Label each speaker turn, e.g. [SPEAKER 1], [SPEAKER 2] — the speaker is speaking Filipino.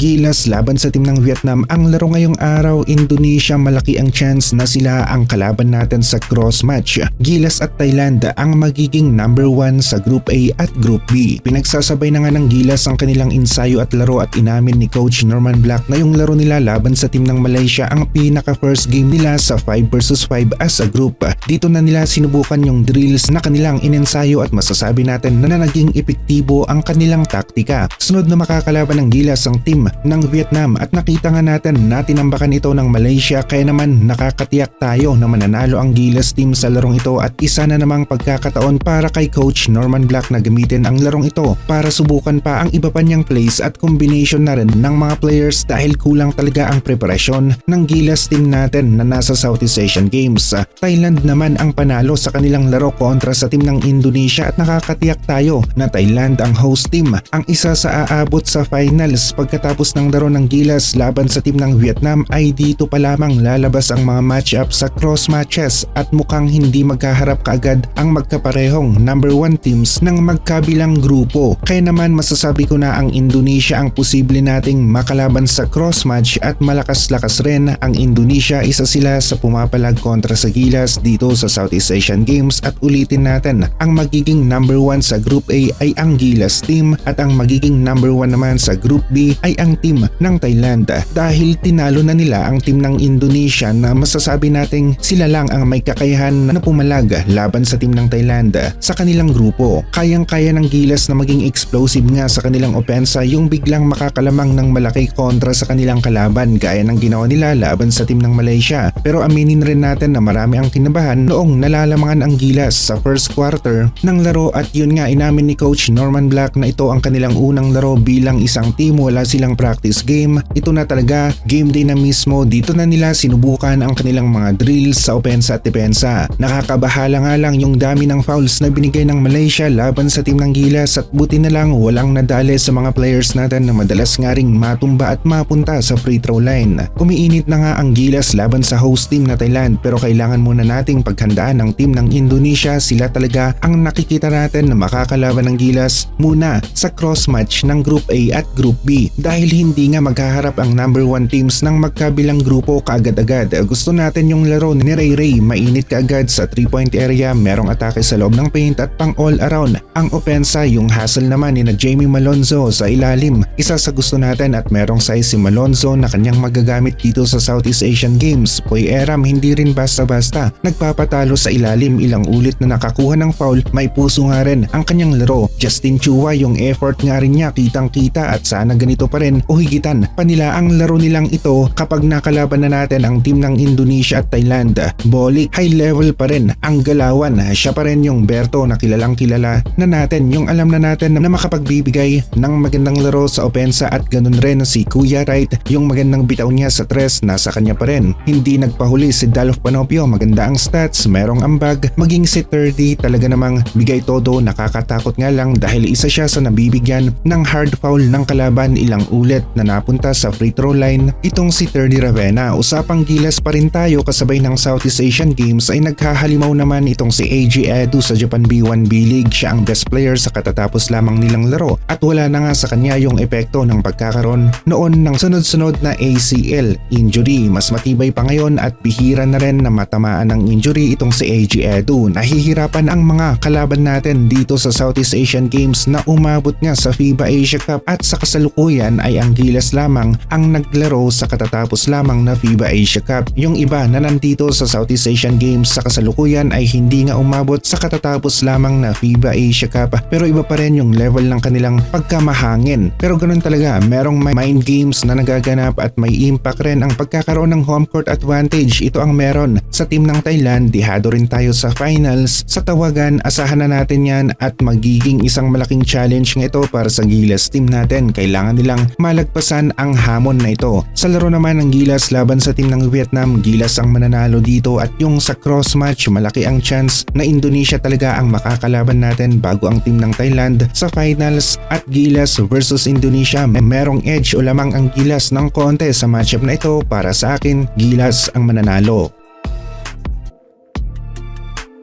[SPEAKER 1] Gilas laban sa team ng Vietnam ang laro ngayong araw. Indonesia, malaki ang chance na sila ang kalaban natin sa cross match. Gilas at Thailand ang magiging number 1 sa Group A at Group B. Pinagsasabay na nga ng Gilas ang kanilang ensayo at laro at inamin ni Coach Norman Black na yung laro nila laban sa team ng Malaysia ang pinaka first game nila sa 5 versus 5 as a group. Dito na nila sinubukan yung drills na kanilang inensayo at masasabi natin na naging epektibo ang kanilang taktika. Sunod na makakalaban ng Gilas ang team ng Vietnam at nakita nga natin na tinambakan ito ng Malaysia, kaya naman nakakatiyak tayo na mananalo ang Gilas team sa larong ito at isa na namang pagkakataon para kay Coach Norman Black na gamitin ang larong ito para subukan pa ang iba pa niyang plays at combination na rin ng mga players dahil kulang talaga ang preparasyon ng Gilas team natin na nasa Southeast Asian Games. Thailand naman ang panalo sa kanilang laro kontra sa team ng Indonesia at nakakatiyak tayo na Thailand ang host team, ang isa sa aabot sa finals. Pagkatapos ng laro ng Gilas laban sa team ng Vietnam ay dito pa lamang lalabas ang mga matchup sa cross matches at mukhang hindi magkaharap kaagad ang magkaparehong number 1 teams ng magkabilang grupo. Kaya naman masasabi ko na ang Indonesia ang posible nating makalaban sa cross match at malakas-lakas rin ang Indonesia. Isa sila sa pumapalag kontra sa Gilas dito sa Southeast Asian Games at ulitin natin, ang magiging number 1 sa Group A ay ang Gilas team at ang magiging number 1 naman sa Group B ay ang team ng Thailand. Dahil tinalo na nila ang team ng Indonesia na masasabi nating sila lang ang may kakayahan na pumalag laban sa team ng Thailand sa kanilang grupo. Kayang-kaya ng Gilas na maging explosive nga sa kanilang opensa, yung biglang makakalamang ng malaki kontra sa kanilang kalaban gaya ng ginawa nila laban sa team ng Malaysia. Pero aminin rin natin na marami ang kinabahan noong nalalamangan ang Gilas sa first quarter ng laro at yun nga inamin ni Coach Norman Black na ito ang kanilang unang laro bilang isang team. Wala silang practice game, ito na talaga game day na mismo. Dito na nila sinubukan ang kanilang mga drills sa opensa at depensa. Nakakabahala nga lang yung dami ng fouls na binigay ng Malaysia laban sa team ng Gilas at buti na lang walang nadali sa mga players natin na madalas nga ring matumba at mapunta sa free throw line. Umiinit na nga ang Gilas laban sa host team na Thailand pero kailangan muna nating paghandaan ng team ng Indonesia. Sila talaga ang nakikita natin na makakalaban ng Gilas muna sa cross match ng Group A at Group B dahil hindi nga maghaharap ang number 1 teams ng magkabilang grupo kaagad-agad. Gusto natin yung laro ni Ray Ray, mainit kaagad sa 3-point area, merong atake sa loob ng paint at pang all around. Ang opensa, yung hustle naman ni na Jamie Malonzo sa ilalim, isa sa gusto natin at merong size si Malonzo na kanyang magagamit dito sa Southeast Asian Games. Poy Eram hindi rin basta-basta nagpapatalo sa ilalim, ilang ulit na nakakuha ng foul, may puso nga rin ang kanyang laro. Justin Chua, yung effort nga rin niya kitang-kita at sana ganito pa rin o higitan pa nila ang laro nilang ito kapag nakalaban na natin ang team ng Indonesia at Thailand. Bolik, high level pa rin ang galawan, siya pa rin yung Berto na kilalang kilala na natin, yung alam na natin na makapagbibigay ng magandang laro sa opensa at ganun rin si Kuya Wright, yung magandang bitaw niya sa tres nasa kanya pa rin. Hindi nagpahuli si Dalf Panopio, maganda ang stats, merong ambag, maging si 30 talaga namang bigay todo. Nakakatakot nga lang dahil isa siya sa nabibigyan ng hard foul ng kalaban, ilang ulit na napunta sa free throw line itong si 30 Ravenna. Usapang Gilas pa rin tayo, kasabay ng Southeast Asian Games ay naghahalimaw naman itong si AG Edu sa Japan B1 B-League. Siya ang best player sa katatapos lamang nilang laro at wala na nga sa kanya yung epekto ng pagkakaroon noon ng sunod-sunod na ACL injury. Mas matibay pa ngayon at bihira na rin na matamaan ng injury itong si AG Edu. Nahihirapan ang mga kalaban natin dito sa Southeast Asian Games na umabot nga sa FIBA Asia Cup at sa kasalukuyan ay ang Gilas lamang ang naglaro sa katatapos lamang na FIBA Asia Cup. Yung iba na nandito sa Southeast Asian Games sa kasalukuyan ay hindi nga umabot sa katatapos lamang na FIBA Asia Cup pero iba pa rin yung level ng kanilang pagkamahangin. Pero ganun talaga, merong mind games na nagaganap at may impact rin ang pagkakaroon ng home court advantage. Ito ang meron sa team ng Thailand. Dihado rin tayo sa finals. Sa tawagan, asahan na natin yan at magiging isang malaking challenge nga ito para sa Gilas team natin. Kailangan nilang malagpasan ang hamon na ito. Sa laro naman ng Gilas laban sa team ng Vietnam, Gilas ang mananalo dito at yung sa cross match, malaki ang chance na Indonesia talaga ang makakalaban natin bago ang team ng Thailand sa finals. At Gilas versus Indonesia, merong edge o lamang ang Gilas ng konti sa matchup na ito. Para sa akin, Gilas ang mananalo.